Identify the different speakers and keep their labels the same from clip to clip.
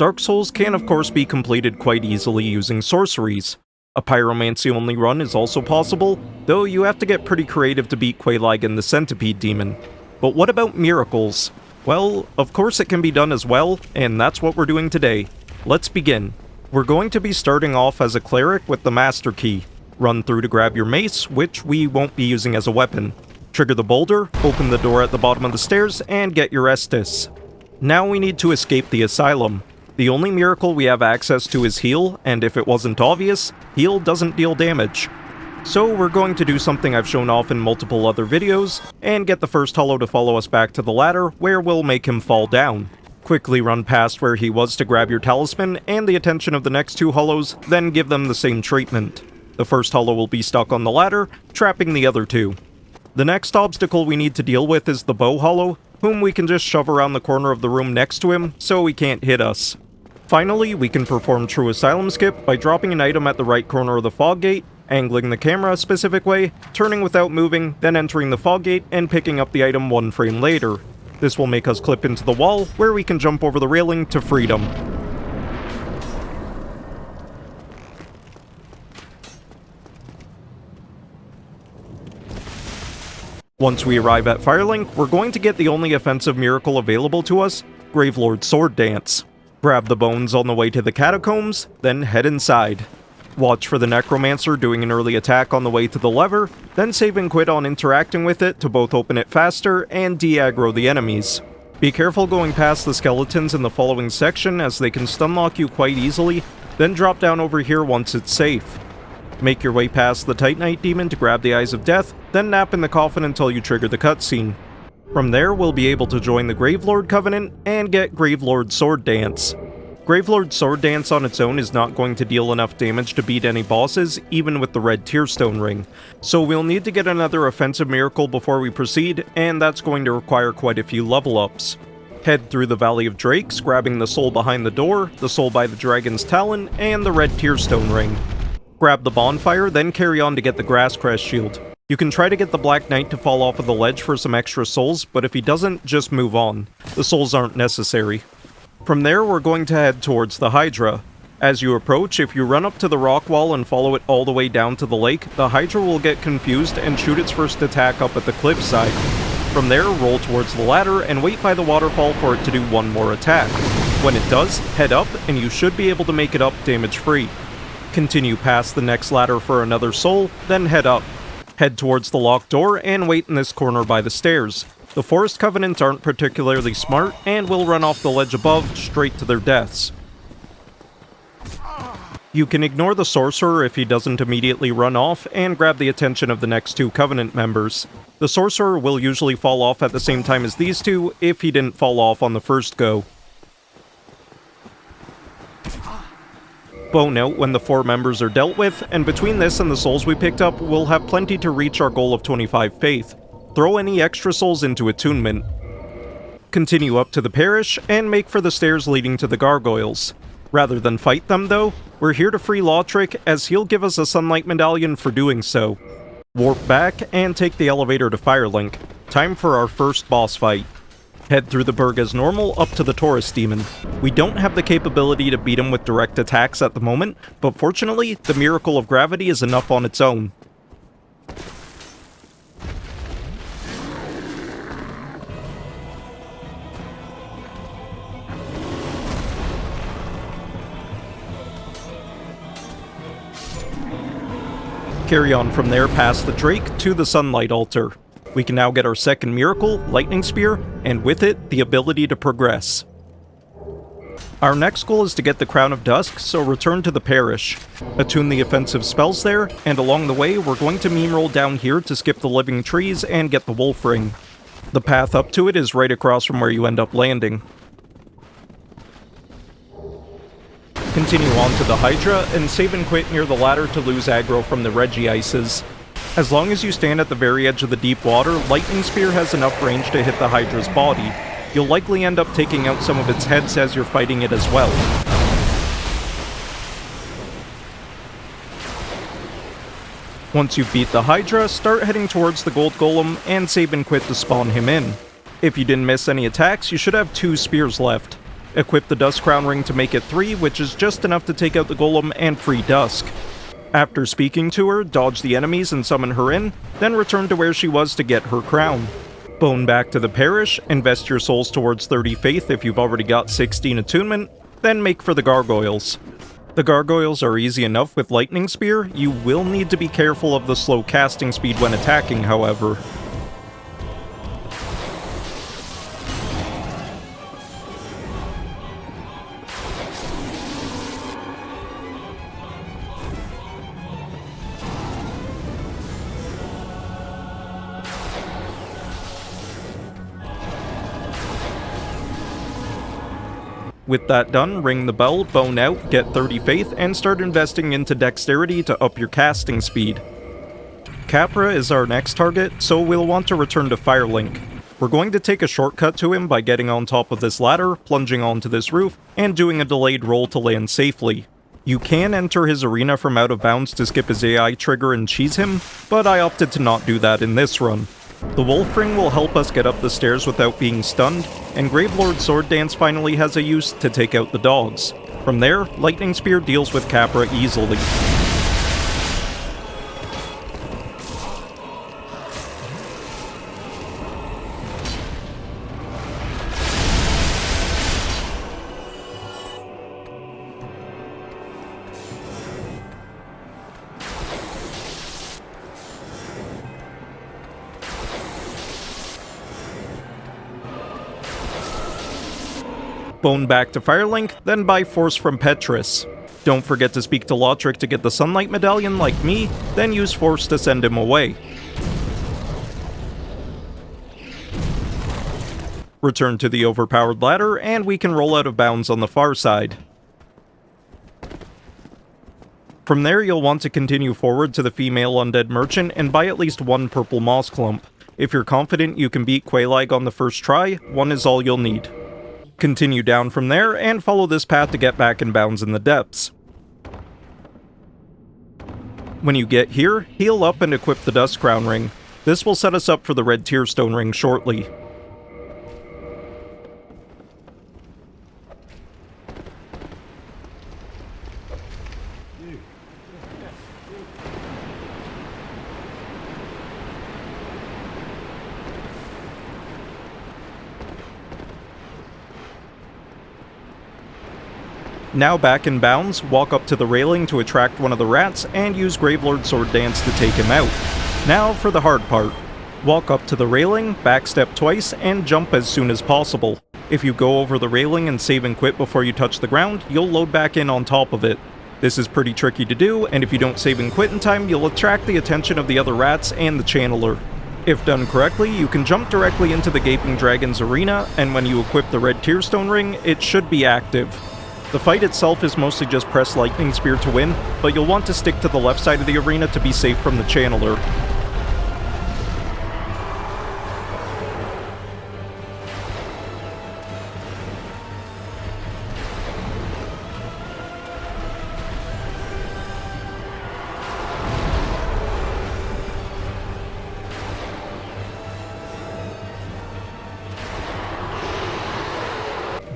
Speaker 1: Dark Souls can of course be completed quite easily using sorceries. A pyromancy only run is also possible, though you have to get pretty creative to beat Quelagan the Centipede Demon. But what about miracles? Well, of course it can be done as well, and that's what we're doing today. Let's begin. We're going to be starting off as a cleric with the Master Key. Run through to grab your mace, which we won't be using as a weapon. Trigger the boulder, open the door at the bottom of the stairs, and get your Estus. Now we need to escape the Asylum. The only miracle we have access to is heal, and if it wasn't obvious, heal doesn't deal damage. So we're going to do something I've shown off in multiple other videos, and get the first hollow to follow us back to the ladder, where we'll make him fall down. Quickly run past where he was to grab your talisman and the attention of the next two hollows, then give them the same treatment. The first hollow will be stuck on the ladder, trapping the other two. The next obstacle we need to deal with is the bow hollow, whom we can just shove around the corner of the room next to him so he can't hit us. Finally, we can perform true Asylum skip by dropping an item at the right corner of the fog gate, angling the camera a specific way, turning without moving, then entering the fog gate and picking up the item one frame later. This will make us clip into the wall, where we can jump over the railing to freedom. Once we arrive at Firelink, we're going to get the only offensive miracle available to us, Gravelord's Sword Dance. Grab the bones on the way to the Catacombs, then head inside. Watch for the Necromancer doing an early attack on the way to the lever, then save and quit on interacting with it to both open it faster and de-aggro the enemies. Be careful going past the skeletons in the following section as they can stunlock you quite easily, then drop down over here once it's safe. Make your way past the Titanite Demon to grab the Eyes of Death, then nap in the coffin until you trigger the cutscene. From there, we'll be able to join the Gravelord Covenant and get Gravelord's Sword Dance. Gravelord's Sword Dance on its own is not going to deal enough damage to beat any bosses, even with the red Tearstone ring, so we'll need to get another offensive miracle before we proceed, and that's going to require quite a few level ups. Head through the Valley of Drakes, grabbing the soul behind the door, the soul by the Dragon's Talon, and the red Tearstone ring. Grab the bonfire, then carry on to get the Grasscrest Shield. You can try to get the Black Knight to fall off of the ledge for some extra souls, but if he doesn't, just move on. The souls aren't necessary. From there, we're going to head towards the Hydra. As you approach, if you run up to the rock wall and follow it all the way down to the lake, the Hydra will get confused and shoot its first attack up at the cliffside. From there, roll towards the ladder and wait by the waterfall for it to do one more attack. When it does, head up and you should be able to make it up damage-free. Continue past the next ladder for another soul, then head up. Head towards the locked door and wait in this corner by the stairs. The Forest Covenant aren't particularly smart and will run off the ledge above straight to their deaths. You can ignore the Sorcerer if he doesn't immediately run off and grab the attention of the next two Covenant members. The Sorcerer will usually fall off at the same time as these two if he didn't fall off on the first go. Bow note when the 4 members are dealt with, and between this and the souls we picked up, we'll have plenty to reach our goal of 25 faith. Throw any extra souls into attunement. Continue up to the parish, and make for the stairs leading to the gargoyles. Rather than fight them though, we're here to free Lautrec as he'll give us a Sunlight Medallion for doing so. Warp back, and take the elevator to Firelink. Time for our first boss fight. Head through the burg as normal up to the Taurus demon. We don't have the capability to beat him with direct attacks at the moment, but fortunately, the Miracle of Gravity is enough on its own. Carry on from there past the Drake to the Sunlight Altar. We can now get our second miracle, Lightning Spear, and with it, the ability to progress. Our next goal is to get the Crown of Dusk, so return to the parish. Attune the offensive spells there, and along the way, we're going to meme roll down here to skip the living trees and get the Wolf Ring. The path up to it is right across from where you end up landing. Continue on to the Hydra, and save and quit near the ladder to lose aggro from the Regiices. As long as you stand at the very edge of the deep water, Lightning Spear has enough range to hit the Hydra's body. You'll likely end up taking out some of its heads as you're fighting it as well. Once you've beat the Hydra, start heading towards the Gold Golem and save and quit to spawn him in. If you didn't miss any attacks, you should have 2 spears left. Equip the Dusk Crown Ring to make it 3, which is just enough to take out the golem and free Dusk. After speaking to her, dodge the enemies and summon her in, then return to where she was to get her crown. Bone back to the parish, invest your souls towards 30 faith if you've already got 16 attunement, then make for the gargoyles. The gargoyles are easy enough with Lightning Spear, you will need to be careful of the slow casting speed when attacking, however. With that done, ring the bell, bone out, get 30 faith, and start investing into dexterity to up your casting speed. Capra is our next target, so we'll want to return to Firelink. We're going to take a shortcut to him by getting on top of this ladder, plunging onto this roof, and doing a delayed roll to land safely. You can enter his arena from out of bounds to skip his AI trigger and cheese him, but I opted to not do that in this run. The Wolf Ring will help us get up the stairs without being stunned, and Gravelord Sword Dance finally has a use to take out the dogs. From there, Lightning Spear deals with Capra easily. Bone back to Firelink, then buy Force from Petrus. Don't forget to speak to Lothric to get the Sunlight Medallion like me, then use Force to send him away. Return to the overpowered ladder, and we can roll out of bounds on the far side. From there, you'll want to continue forward to the female undead merchant and buy at least one purple moss clump. If you're confident you can beat Quelaag on the first try, one is all you'll need. Continue down from there, and follow this path to get back in bounds in the depths. When you get here, heal up and equip the Dusk Crown Ring. This will set us up for the Red Tearstone Ring shortly. Now back in bounds, walk up to the railing to attract one of the rats, and use Gravelord Sword Dance to take him out. Now for the hard part. Walk up to the railing, backstep twice, and jump as soon as possible. If you go over the railing and save and quit before you touch the ground, you'll load back in on top of it. This is pretty tricky to do, and if you don't save and quit in time, you'll attract the attention of the other rats and the Channeler. If done correctly, you can jump directly into the Gaping Dragon's arena, and when you equip the Red Tearstone Ring, it should be active. The fight itself is mostly just press Lightning Spear to win, but you'll want to stick to the left side of the arena to be safe from the Channeler.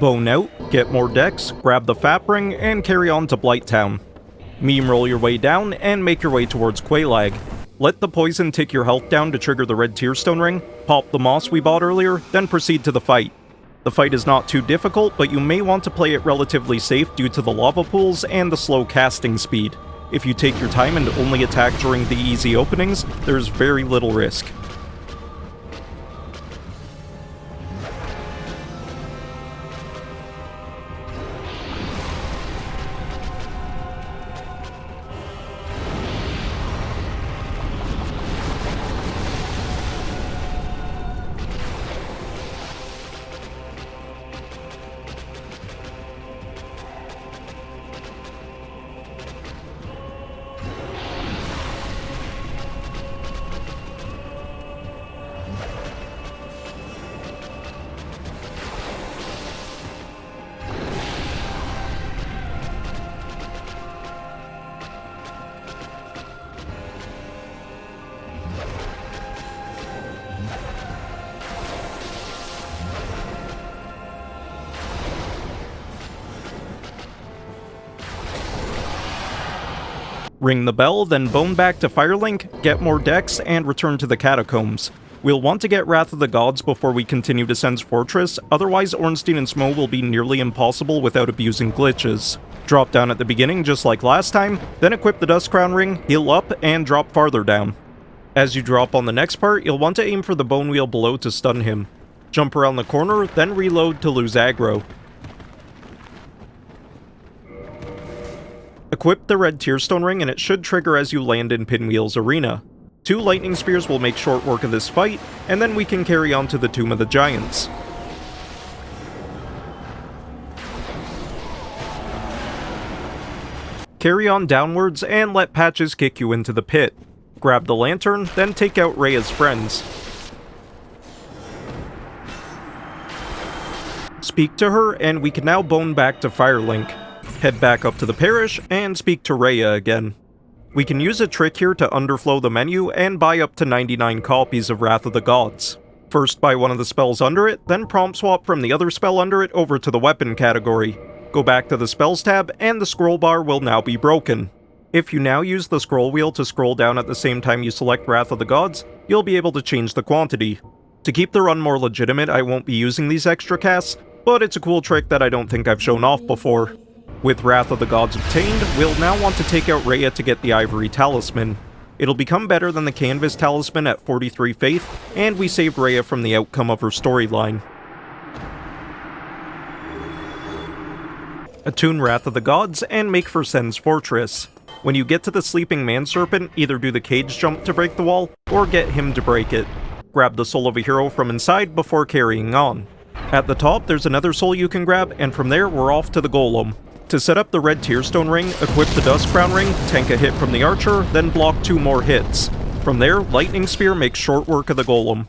Speaker 1: Bone out, get more dex, grab the Fap Ring, and carry on to Blighttown. Meme roll your way down, and make your way towards Quelaag. Let the poison tick your health down to trigger the Red Tearstone Ring, pop the moss we bought earlier, then proceed to the fight. The fight is not too difficult, but you may want to play it relatively safe due to the lava pools and the slow casting speed. If you take your time and only attack during the easy openings, there's very little risk. Ring the bell, then bone back to Firelink, get more decks, and return to the Catacombs. We'll want to get Wrath of the Gods before we continue to Sen's Fortress, otherwise Ornstein and Smough will be nearly impossible without abusing glitches. Drop down at the beginning just like last time, then equip the Dust Crown Ring, heal up, and drop farther down. As you drop on the next part, you'll want to aim for the bone wheel below to stun him. Jump around the corner, then reload to lose aggro. Equip the red Tearstone Ring and it should trigger as you land in Pinwheel's arena. 2 lightning spears will make short work of this fight, and then we can carry on to the Tomb of the Giants. Carry on downwards and let Patches kick you into the pit. Grab the lantern, then take out Rhea's friends. Speak to her, and we can now bone back to Firelink. Head back up to the parish, and speak to Rhea again. We can use a trick here to underflow the menu and buy up to 99 copies of Wrath of the Gods. First buy one of the spells under it, then prompt swap from the other spell under it over to the weapon category. Go back to the spells tab, and the scroll bar will now be broken. If you now use the scroll wheel to scroll down at the same time you select Wrath of the Gods, you'll be able to change the quantity. To keep the run more legitimate, I won't be using these extra casts, but it's a cool trick that I don't think I've shown off before. With Wrath of the Gods obtained, we'll now want to take out Rhea to get the Ivory Talisman. It'll become better than the Canvas Talisman at 43 Faith, and we saved Rhea from the outcome of her storyline. Attune Wrath of the Gods, and make for Sen's Fortress. When you get to the Sleeping Man Serpent, either do the cage jump to break the wall, or get him to break it. Grab the soul of a hero from inside before carrying on. At the top, there's another soul you can grab, and from there, we're off to the Golem. To set up the red Tearstone Ring, equip the Dust Crown Ring, tank a hit from the Archer, then block 2 more hits. From there, Lightning Spear makes short work of the Golem.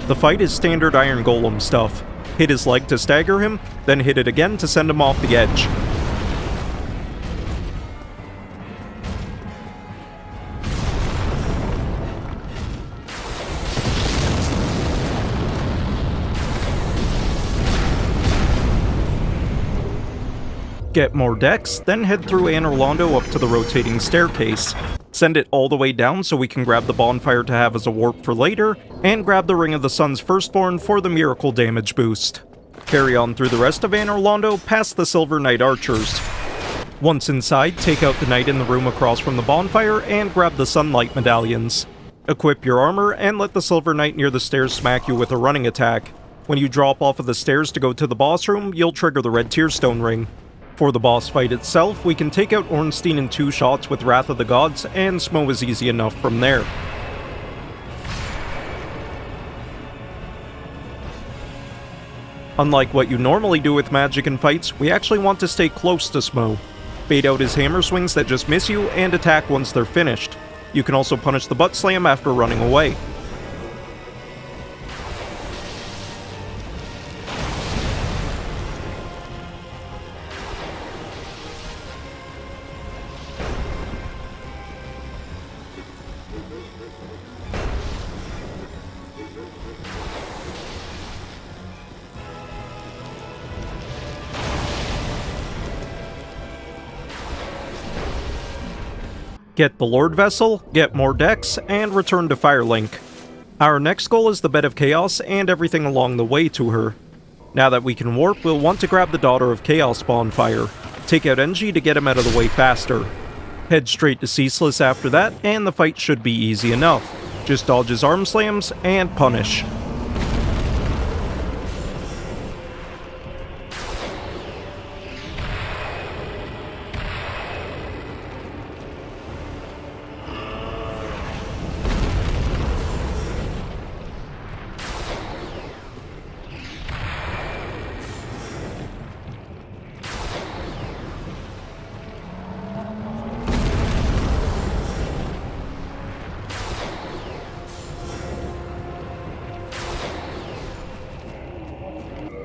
Speaker 1: The fight is standard Iron Golem stuff. Hit his leg to stagger him, then hit it again to send him off the edge. Get more decks, then head through Anor Londo up to the rotating staircase. Send it all the way down so we can grab the bonfire to have as a warp for later, and grab the Ring of the Sun's Firstborn for the miracle damage boost. Carry on through the rest of Anor Londo past the Silver Knight archers. Once inside, take out the knight in the room across from the bonfire and grab the Sunlight medallions. Equip your armor and let the Silver Knight near the stairs smack you with a running attack. When you drop off of the stairs to go to the boss room, you'll trigger the red Tearstone Ring. For the boss fight itself, we can take out Ornstein in 2 shots with Wrath of the Gods, and Smough is easy enough from there. Unlike what you normally do with magic in fights, we actually want to stay close to Smough. Bait out his hammer swings that just miss you, and attack once they're finished. You can also punish the butt slam after running away. Get the Lord Vessel, get more decks, and return to Firelink. Our next goal is the Bed of Chaos and everything along the way to her. Now that we can warp, we'll want to grab the Daughter of Chaos bonfire. Take out NG to get him out of the way faster. Head straight to Ceaseless after that, and the fight should be easy enough. Just dodge his arm slams, and punish.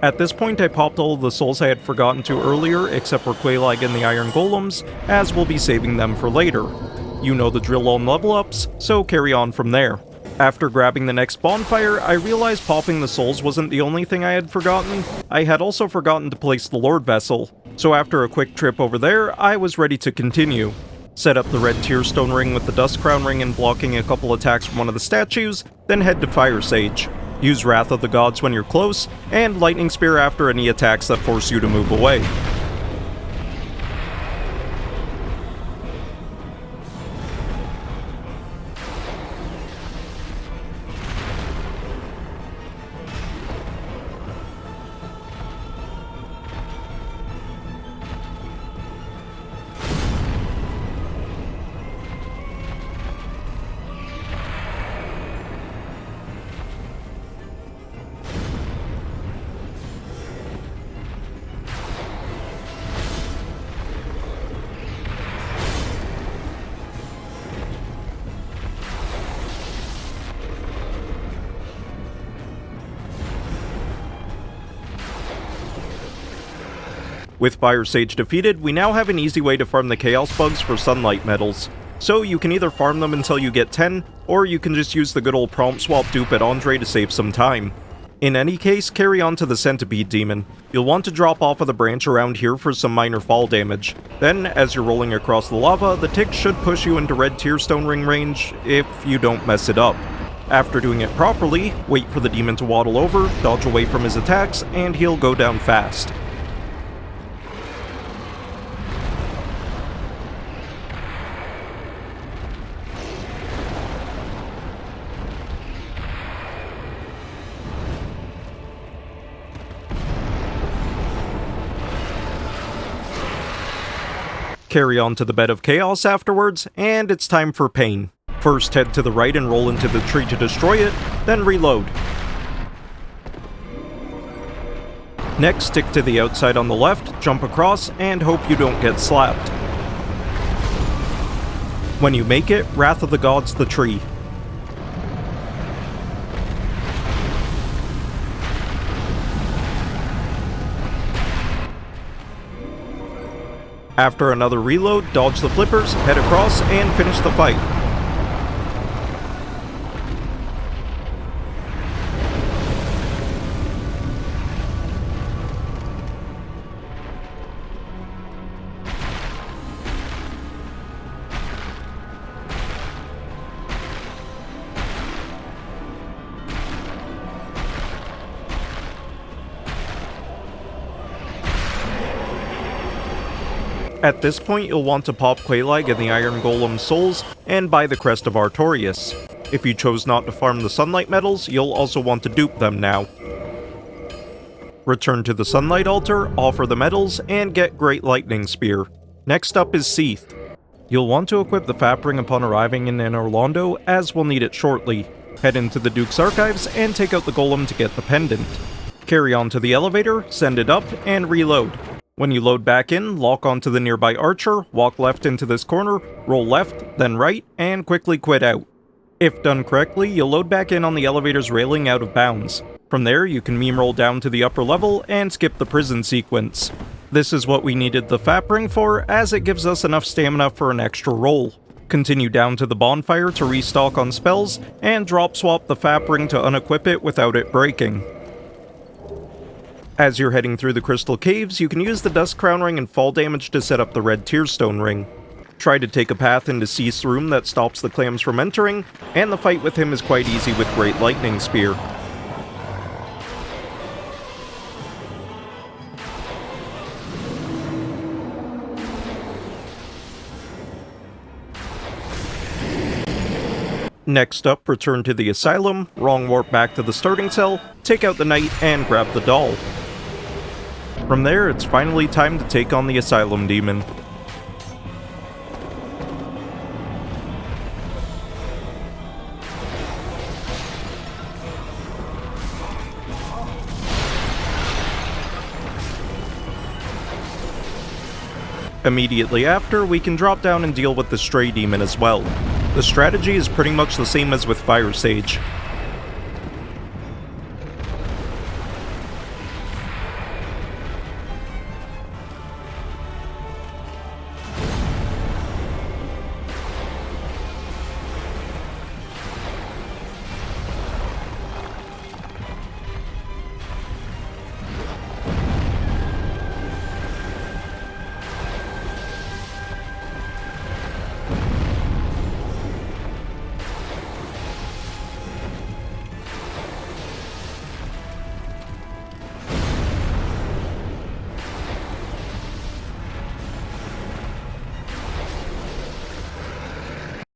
Speaker 1: At this point, I popped all of the souls I had forgotten to earlier, except for Quelaag and the Iron Golems, as we'll be saving them for later. You know the drill on level ups, so carry on from there. After grabbing the next bonfire, I realized popping the souls wasn't the only thing I had forgotten. I had also forgotten to place the Lord Vessel. So after a quick trip over there, I was ready to continue. Set up the red Tearstone ring with the Dust Crown ring and blocking a couple attacks from one of the statues, then head to Fire Sage. Use Wrath of the Gods when you're close, and Lightning Spear after any attacks that force you to move away. With Fire Sage defeated, we now have an easy way to farm the Chaos Bugs for Sunlight Medals. So you can either farm them until you get 10, or you can just use the good old prompt swap dupe at Andre to save some time. In any case, carry on to the Centipede Demon. You'll want to drop off of the branch around here for some minor fall damage. Then, as you're rolling across the lava, the tick should push you into red Tearstone ring range, if you don't mess it up. After doing it properly, wait for the demon to waddle over, dodge away from his attacks, and he'll go down fast. Carry on to the Bed of Chaos afterwards, and it's time for Pain. First head to the right and roll into the tree to destroy it, then reload. Next, stick to the outside on the left, jump across, and hope you don't get slapped. When you make it, Wrath of the Gods the tree. After another reload, dodge the flippers, head across, and finish the fight. At this point, you'll want to pop Quelaag and the Iron Golem's souls, and buy the Crest of Artorias. If you chose not to farm the Sunlight Medals, you'll also want to dupe them now. Return to the Sunlight Altar, offer the medals, and get Great Lightning Spear. Next up is Seath. You'll want to equip the Fap Ring upon arriving in Anor Londo, as we'll need it shortly. Head into the Duke's Archives, and take out the Golem to get the pendant. Carry on to the elevator, send it up, and reload. When you load back in, lock onto the nearby archer, walk left into this corner, roll left, then right, and quickly quit out. If done correctly, you'll load back in on the elevator's railing out of bounds. From there, you can meme roll down to the upper level and skip the prison sequence. This is what we needed the Fap Ring for, as it gives us enough stamina for an extra roll. Continue down to the bonfire to restock on spells, and drop swap the Fap Ring to unequip it without it breaking. As you're heading through the Crystal Caves, you can use the Dust Crown Ring and fall damage to set up the red Tearstone Ring. Try to take a path into Seath's room that stops the clams from entering, and the fight with him is quite easy with Great Lightning Spear. Next up, return to the Asylum, wrong warp back to the starting cell, take out the Knight, and grab the doll. From there, it's finally time to take on the Asylum Demon. Immediately after, we can drop down and deal with the Stray Demon as well. The strategy is pretty much the same as with Fire Sage.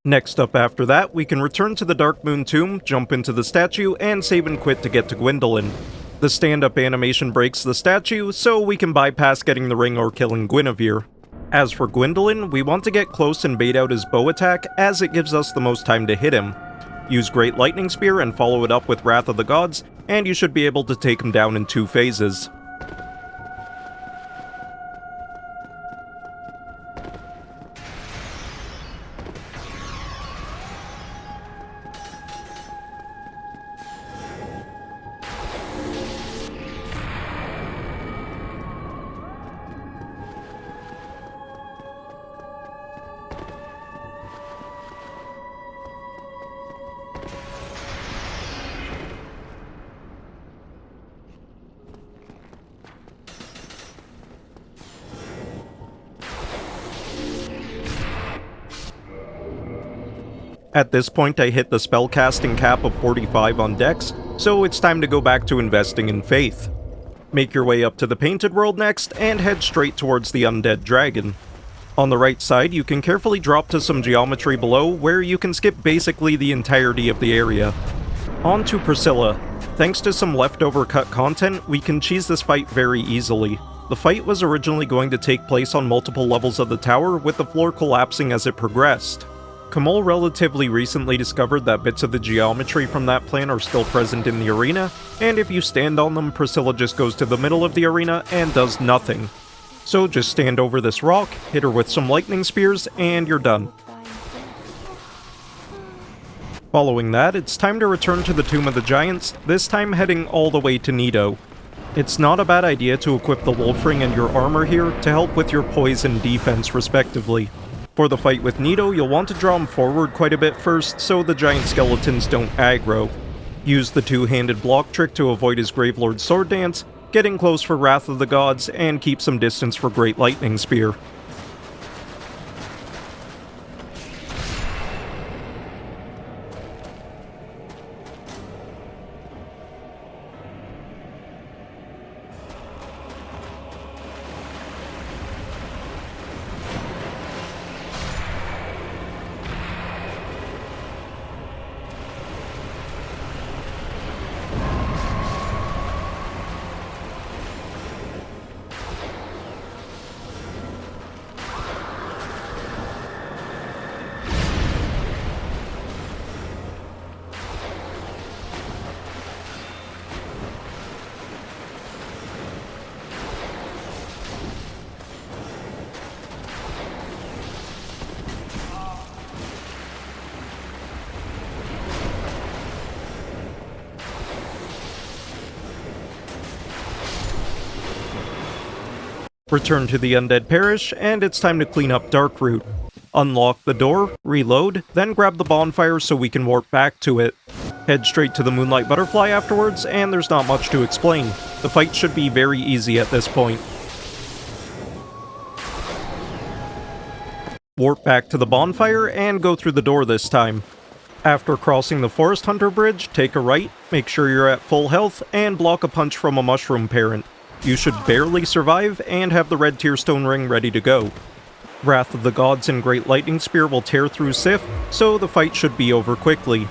Speaker 1: Next up after that, we can return to the Dark Moon Tomb, jump into the statue, and save and quit to get to Gwyndolin. The stand-up animation breaks the statue, so we can bypass getting the ring or killing Guinevere. As for Gwyndolin, we want to get close and bait out his bow attack, as it gives us the most time to hit him. Use Great Lightning Spear and follow it up with Wrath of the Gods, and you should be able to take him down in 2 phases. At this point I hit the spellcasting cap of 45 on Dex, so it's time to go back to investing in Faith. Make your way up to the Painted World next, and head straight towards the Undead Dragon. On the right side, you can carefully drop to some geometry below, where you can skip basically the entirety of the area. On to Priscilla. Thanks to some leftover cut content, we can cheese this fight very easily. The fight was originally going to take place on multiple levels of the tower, with the floor collapsing as it progressed. Kamal relatively recently discovered that bits of the geometry from that plan are still present in the arena, and if you stand on them, Priscilla just goes to the middle of the arena and does nothing. So just stand over this rock, hit her with some lightning spears, and you're done. Following that, it's time to return to the Tomb of the Giants, this time heading all the way to Nito. It's not a bad idea to equip the Wolf Ring and your armor here to help with your poise and defense respectively. For the fight with Nito, you'll want to draw him forward quite a bit first, so the giant skeletons don't aggro. Use the two-handed block trick to avoid his Gravelord sword dance, getting close for Wrath of the Gods, and keep some distance for Great Lightning Spear. Return to the Undead Parish, and it's time to clean up Darkroot. Unlock the door, reload, then grab the bonfire so we can warp back to it. Head straight to the Moonlight Butterfly afterwards, and there's not much to explain. The fight should be very easy at this point. Warp back to the bonfire, and go through the door this time. After crossing the Forest Hunter Bridge, take a right, make sure you're at full health, and block a punch from a Mushroom Parent. You should barely survive, and have the red Tearstone Ring ready to go. Wrath of the Gods and Great Lightning Spear will tear through Seath, so the fight should be over quickly.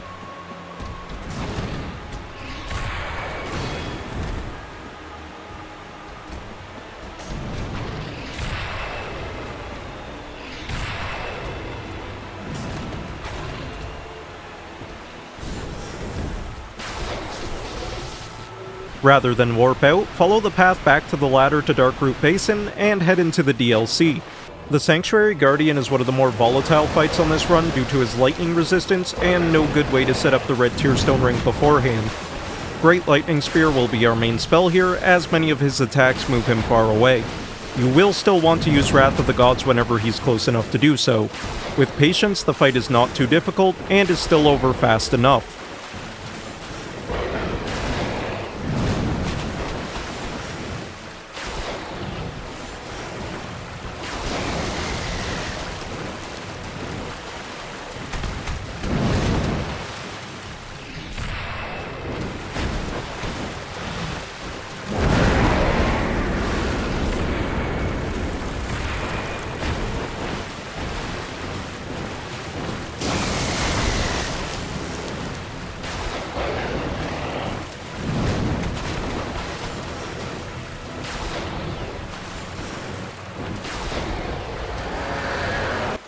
Speaker 1: Rather than warp out, follow the path back to the ladder to Darkroot Basin, and head into the DLC. The Sanctuary Guardian is one of the more volatile fights on this run due to his lightning resistance, and no good way to set up the red Tearstone Ring beforehand. Great Lightning Spear will be our main spell here, as many of his attacks move him far away. You will still want to use Wrath of the Gods whenever he's close enough to do so. With patience, the fight is not too difficult, and is still over fast enough.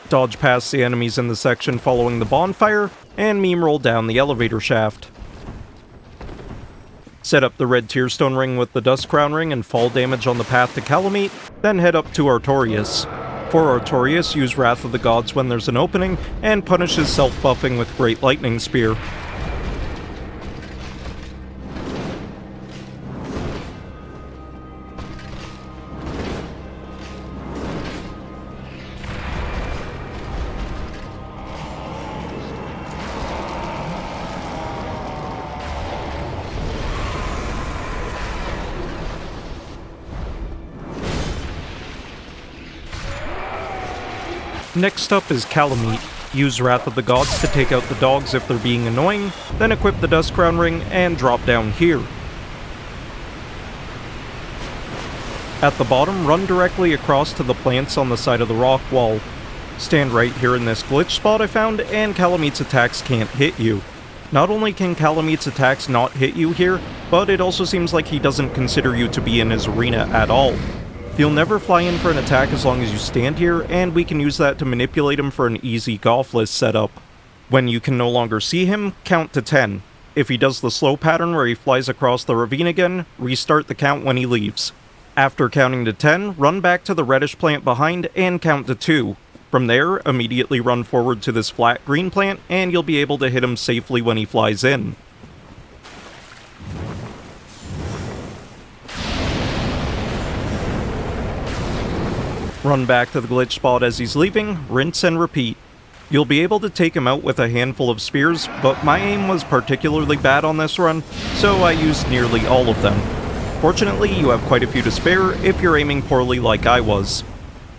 Speaker 1: Dodge past the enemies in the section following the bonfire, and meme roll down the elevator shaft. Set up the red tearstone ring with the dust crown ring and fall damage on the path to Calamite, then head up to Artorias. For Artorias, use Wrath of the Gods when there's an opening, and punish his self-buffing with Great Lightning Spear. Next up is Calamite. Use Wrath of the Gods to take out the dogs if they're being annoying, then equip the Dust Crown Ring and drop down here. At the bottom, run directly across to the plants on the side of the rock wall. Stand right here in this glitch spot I found, and Calamite's attacks can't hit you. Not only can Calamite's attacks not hit you here, but it also seems like he doesn't consider you to be in his arena at all. He'll never fly in for an attack as long as you stand here, and we can use that to manipulate him for an easy Goffless setup. When you can no longer see him, count to 10. If he does the slow pattern where he flies across the ravine again, restart the count when he leaves. After counting to 10, run back to the reddish plant behind and count to 2. From there, immediately run forward to this flat green plant, and you'll be able to hit him safely when he flies in. Run back to the glitch spot as he's leaving, rinse and repeat. You'll be able to take him out with a handful of spears, but my aim was particularly bad on this run, so I used nearly all of them. Fortunately, you have quite a few to spare if you're aiming poorly like I was.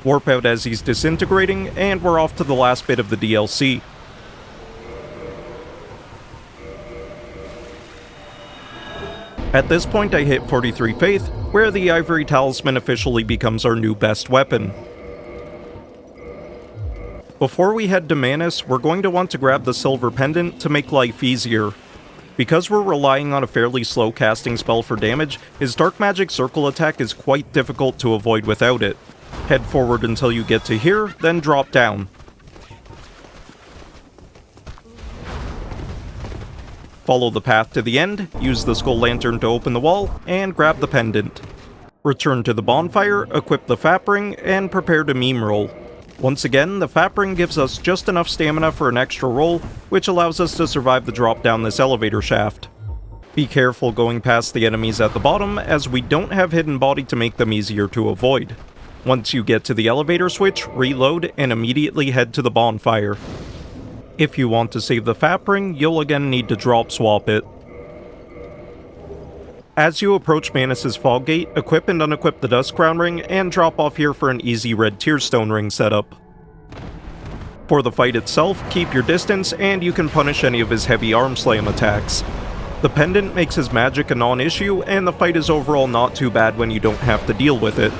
Speaker 1: Warp out as he's disintegrating, and we're off to the last bit of the DLC. At this point I hit 43 Faith, where the Ivory Talisman officially becomes our new best weapon. Before we head to Manus, we're going to want to grab the Silver Pendant to make life easier. Because we're relying on a fairly slow casting spell for damage, his Dark Magic Circle attack is quite difficult to avoid without it. Head forward until you get to here, then drop down. Follow the path to the end, use the Skull Lantern to open the wall, and grab the pendant. Return to the bonfire, equip the Fap Ring, and prepare to meme roll. Once again, the Fap Ring gives us just enough stamina for an extra roll, which allows us to survive the drop down this elevator shaft. Be careful going past the enemies at the bottom, as we don't have hidden body to make them easier to avoid. Once you get to the elevator switch, reload, and immediately head to the bonfire. If you want to save the Fap Ring, you'll again need to drop swap it. As you approach Manus' Fog Gate, equip and unequip the Dust Crown Ring, and drop off here for an easy red Tearstone Ring setup. For the fight itself, keep your distance, and you can punish any of his heavy arm slam attacks. The pendant makes his magic a non-issue, and the fight is overall not too bad when you don't have to deal with it.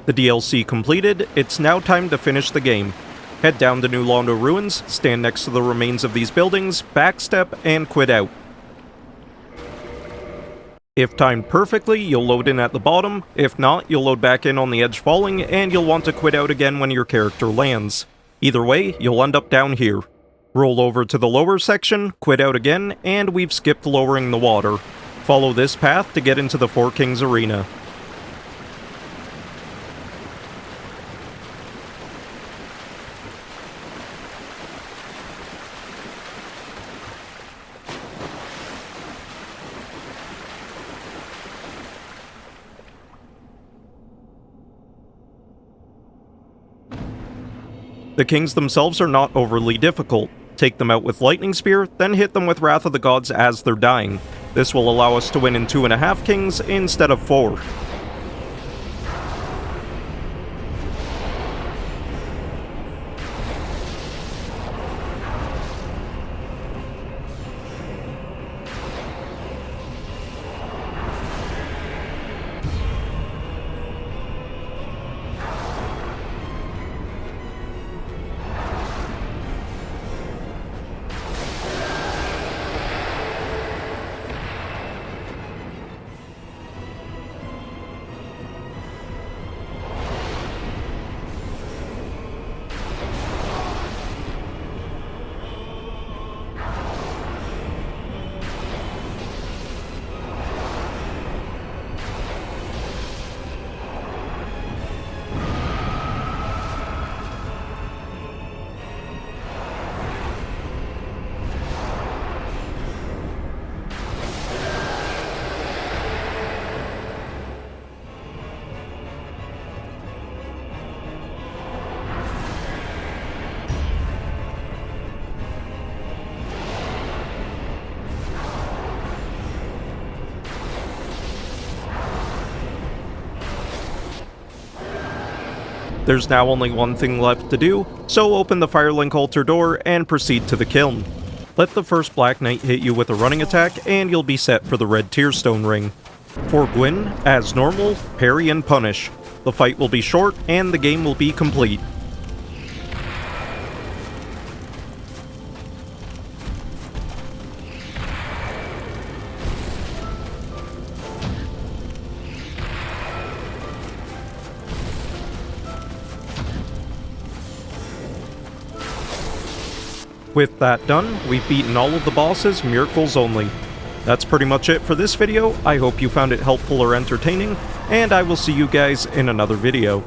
Speaker 1: The DLC completed, it's now time to finish the game. Head down to New Londo Ruins, stand next to the remains of these buildings, backstep, and quit out. If timed perfectly, you'll load in at the bottom. If not, you'll load back in on the edge falling, and you'll want to quit out again when your character lands. Either way, you'll end up down here. Roll over to the lower section, quit out again, and we've skipped lowering the water. Follow this path to get into the Four Kings Arena. The kings themselves are not overly difficult. Take them out with Lightning Spear, then hit them with Wrath of the Gods as they're dying. This will allow us to win in 2.5 kings instead of 4. There's now only one thing left to do, so open the Firelink altar door and proceed to the kiln. Let the first Black Knight hit you with a running attack and you'll be set for the red Tearstone ring. For Gwyn, as normal, parry and punish. The fight will be short and the game will be complete. With that done, we've beaten all of the bosses, miracles only. That's pretty much it for this video. I hope you found it helpful or entertaining, and I will see you guys in another video.